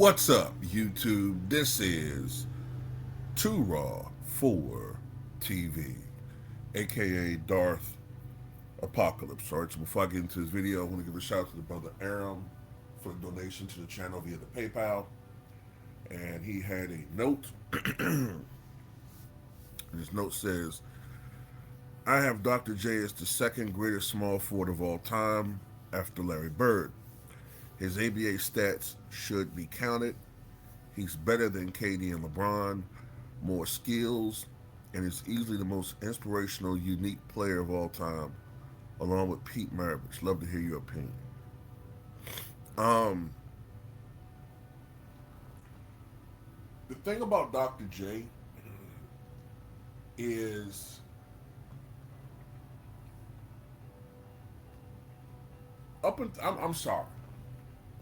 What's up, YouTube? This is Too Raw for TV, aka Darth Apocalypse. All right, so before I get into this video, I want to give a shout out to the brother Aram for the donation to the channel via the PayPal. And he had a note. His note says, I have Dr. J as the second greatest small forward of all time after Larry Bird. His ABA stats should be counted. He's better than KD and LeBron, more skills, and is easily the most inspirational, unique player of all time, along with Pete Maravich. Love to hear your opinion. Um, the thing about Dr. J is I'm sorry.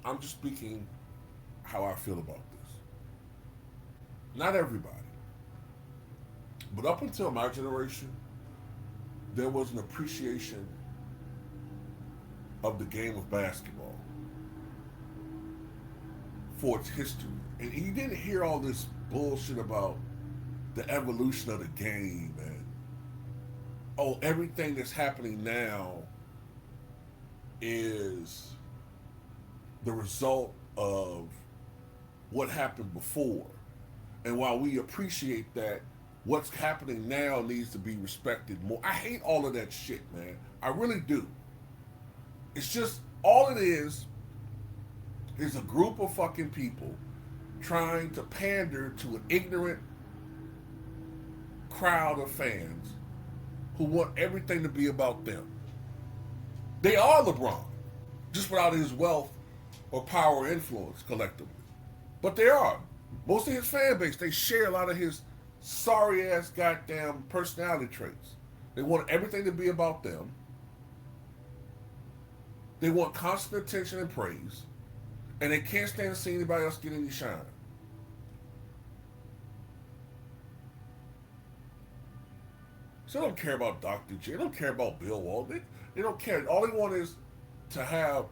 I'm just speaking how I feel about this. Not everybody, but up until my generation, there was an appreciation of the game of basketball for its history. And you didn't hear all this bullshit about the evolution of the game and, oh, everything that's happening now is the result of what happened before. And while we appreciate that, what's happening now needs to be respected more. I hate all of that shit, man. I really do. It's just, all it is a group of fucking people trying to pander to an ignorant crowd of fans who want everything to be about them. They are LeBron, just without his wealth or power or influence collectively. But they are. Most of his fan base, they share a lot of his sorry ass goddamn personality traits. They want everything to be about them. They want constant attention and praise. And they can't stand to see anybody else get any shine. So they don't care about Dr. J. They don't care about Bill Walton. They don't care. All they want is to have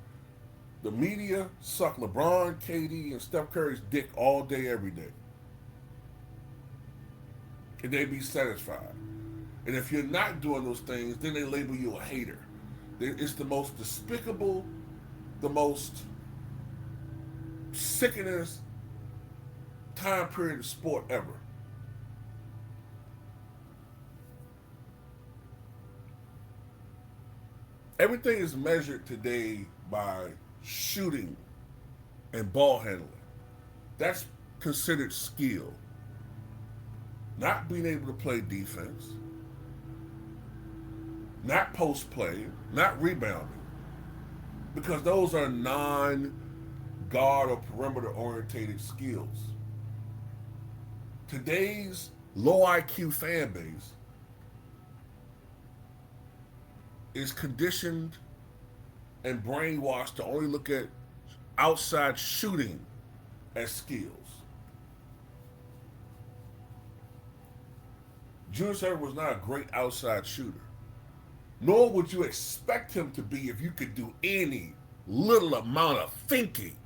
the media suck LeBron, KD, and Steph Curry's dick all day, every day. And they be satisfied. And if you're not doing those things, then they label you a hater. It's the most despicable, the most sickening time period of sport ever. Everything is measured today by shooting and ball handling. That's considered skill. Not being able to play defense, not post play, not rebounding, because those are non-guard or perimeter orientated skills. Today's low IQ fan base is conditioned and brainwashed to only look at outside shooting as skills. Julius Erving was not a great outside shooter. Nor would you expect him to be if you could do any little amount of thinking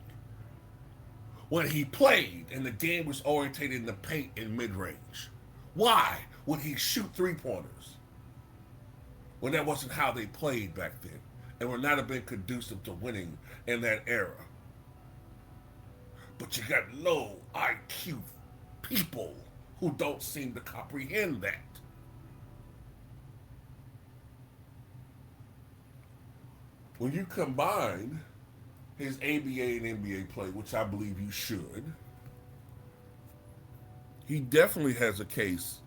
when he played and the game was orientated in the paint and mid-range. Why would he shoot three-pointers when that wasn't how they played back then and would not have been conducive to winning in that era? But you got low IQ people who don't seem to comprehend that. When you combine his ABA and NBA play, which I believe you should, he definitely has a case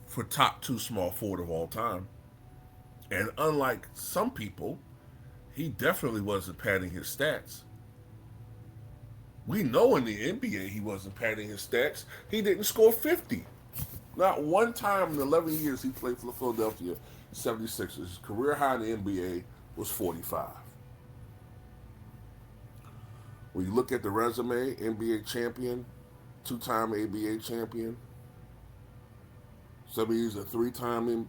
for top two small forward of all time. And unlike some people, he definitely wasn't padding his stats. We know in the NBA he wasn't padding his stats. He didn't score 50. Not one time in the 11 years he played for the Philadelphia 76ers. His career high in the NBA was 45. When you look at the resume, NBA champion, two-time ABA champion, he's a three-time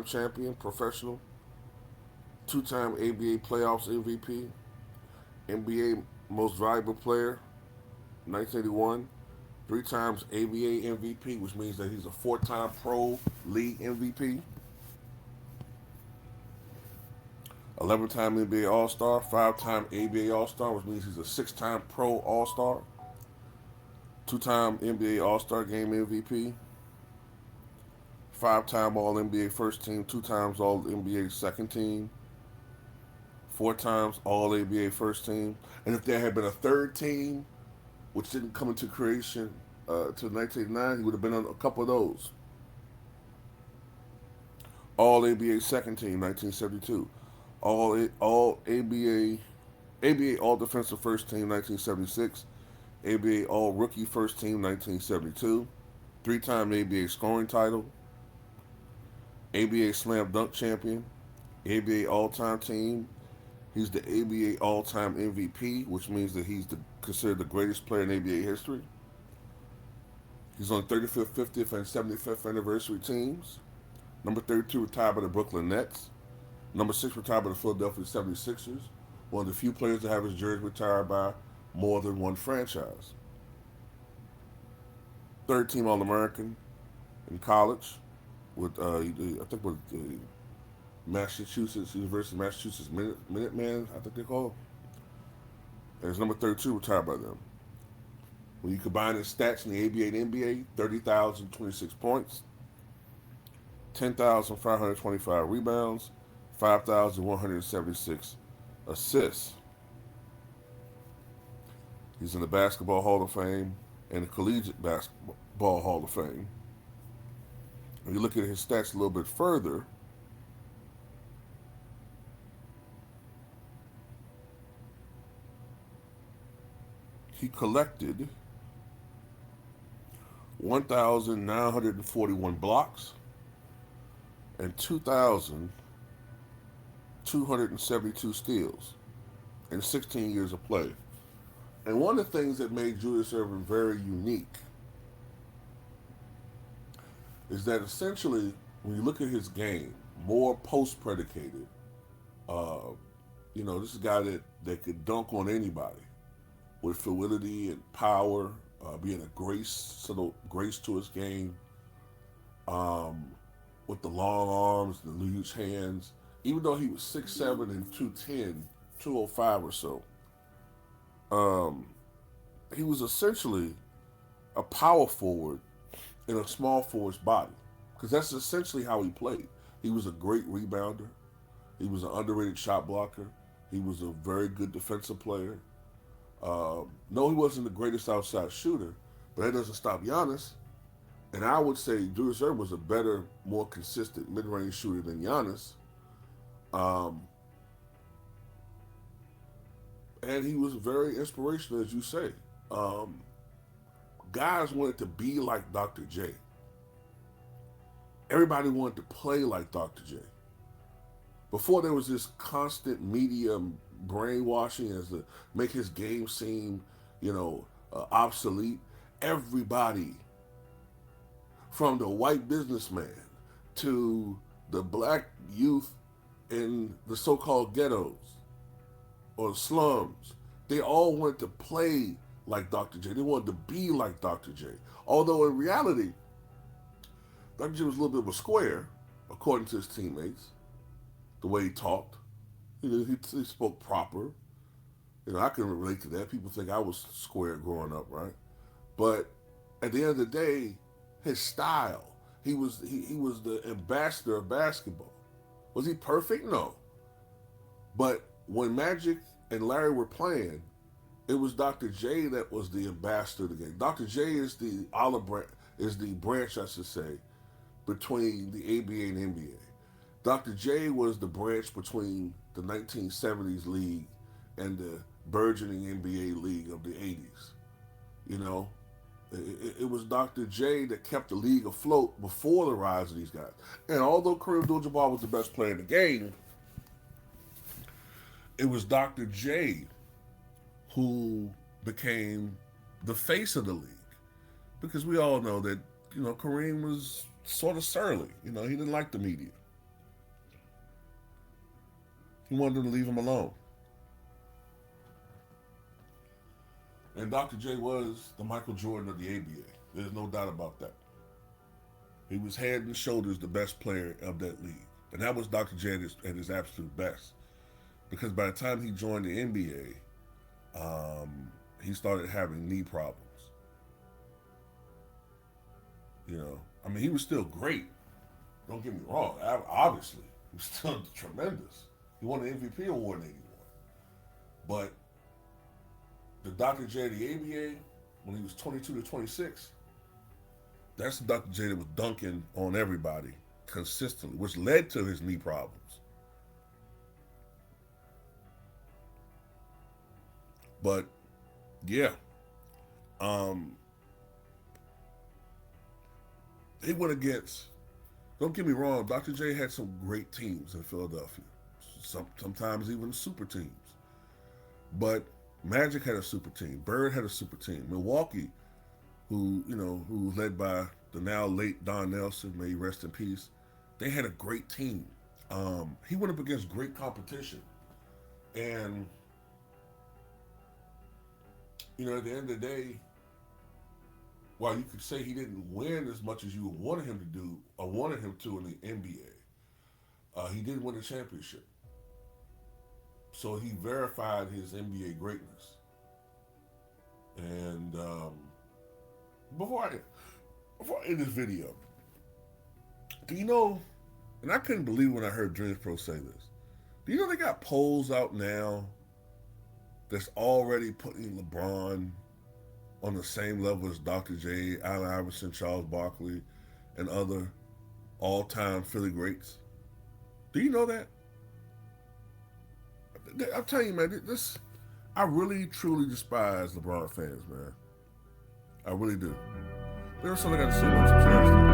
champion, professional, two-time ABA playoffs MVP, NBA most valuable player, 1981. Three times ABA MVP, which means that he's a four-time Pro League MVP. 11-time NBA All-Star, five-time ABA All-Star, which means he's a six-time Pro All-Star. Two-time NBA All-Star Game MVP. Five-time All-NBA First Team, two times All-NBA Second Team. Four times All-ABA First Team. And if there had been a third team, which didn't come into creation till 1989, he would have been on a couple of those. All ABA Second Team, 1972. All ABA All Defensive First Team, 1976. ABA All Rookie First Team, 1972. Three-time ABA scoring title. ABA Slam Dunk Champion. ABA All-Time Team. He's the ABA All-Time MVP, which means that he's considered the greatest player in ABA history. He's on 35th, 50th, and 75th anniversary teams. Number 32 retired by the Brooklyn Nets. Number 6 retired by the Philadelphia 76ers. One of the few players to have his jersey retired by more than one franchise. Third team All-American in college with, I think, with Massachusetts, University of Massachusetts Minutemen, I think they're called. And his number 32 retired by them. When you combine his stats in the ABA and NBA, 30,026 points, 10,525 rebounds, 5,176 assists. He's in the Basketball Hall of Fame and the Collegiate Basketball Hall of Fame. When you look at his stats a little bit further, he collected 1,941 blocks and 2,272 steals in 16 years of play. And one of the things that made Julius Erving very unique is that essentially, when you look at his game, more post predicated. This is a guy that could dunk on anybody with fluidity and power, being a grace to his game, with the long arms, the huge hands. Even though he was 6'7" and 210, 205 or so, he was essentially a power forward in a small forward's body, because that's essentially how he played. He was a great rebounder. He was an underrated shot blocker. He was a very good defensive player. No, he wasn't the greatest outside shooter, but that doesn't stop Giannis. And I would say Julius Erving was a better, more consistent mid-range shooter than Giannis. And he was very inspirational, as you say. Guys wanted to be like Dr. J. Everybody wanted to play like Dr. J. Before there was this constant media brainwashing as to make his game seem, obsolete. Everybody, from the white businessman to the black youth in the so-called ghettos or slums, they all wanted to play like Dr. J. They wanted to be like Dr. J. Although in reality, Dr. J was a little bit of a square, according to his teammates. The way he talked, he spoke proper. I can relate to that. People think I was square growing up, right? But at the end of the day, his style, he was the ambassador of basketball. Was he perfect? No. But when Magic and Larry were playing, it was Dr. J that was the ambassador of the game. Dr. J is the branch, I should say, between the ABA and NBA. Dr. J was the branch between the 1970s league and the burgeoning NBA league of the 80s. It was Dr. J that kept the league afloat before the rise of these guys. And although Kareem Abdul-Jabbar was the best player in the game, it was Dr. J who became the face of the league. Because we all know that, Kareem was sort of surly. He didn't like the media. He wanted them to leave him alone. And Dr. J was the Michael Jordan of the ABA. There's no doubt about that. He was head and shoulders the best player of that league. And that was Dr. J at his absolute best. Because by the time he joined the NBA, he started having knee problems. I mean, he was still great. Don't get me wrong. Obviously, he was still tremendous. He won the MVP award in '81. But the Dr. J of the ABA, when he was 22 to 26, that's the Dr. J that was dunking on everybody consistently, which led to his knee problems. But yeah, he went against. Don't get me wrong, Dr. J had some great teams in Philadelphia. Sometimes even super teams. But Magic had a super team. Bird had a super team. Milwaukee, who was led by the now late Don Nelson, may he rest in peace. They had a great team. He went up against great competition, and at the end of the day, while you could say he didn't win as much as you wanted him to do or wanted him to in the NBA, he did win a championship. So he verified his NBA greatness. And before I end this video, do you know? And I couldn't believe when I heard Dreams Pro say this. Do you know they got polls out now that's already putting LeBron on the same level as Dr. J, Allen Iverson, Charles Barkley, and other all-time Philly greats? Do you know that? I'm telling you, man, I really, truly despise LeBron fans, man. I really do. There's something I got to say about some trash.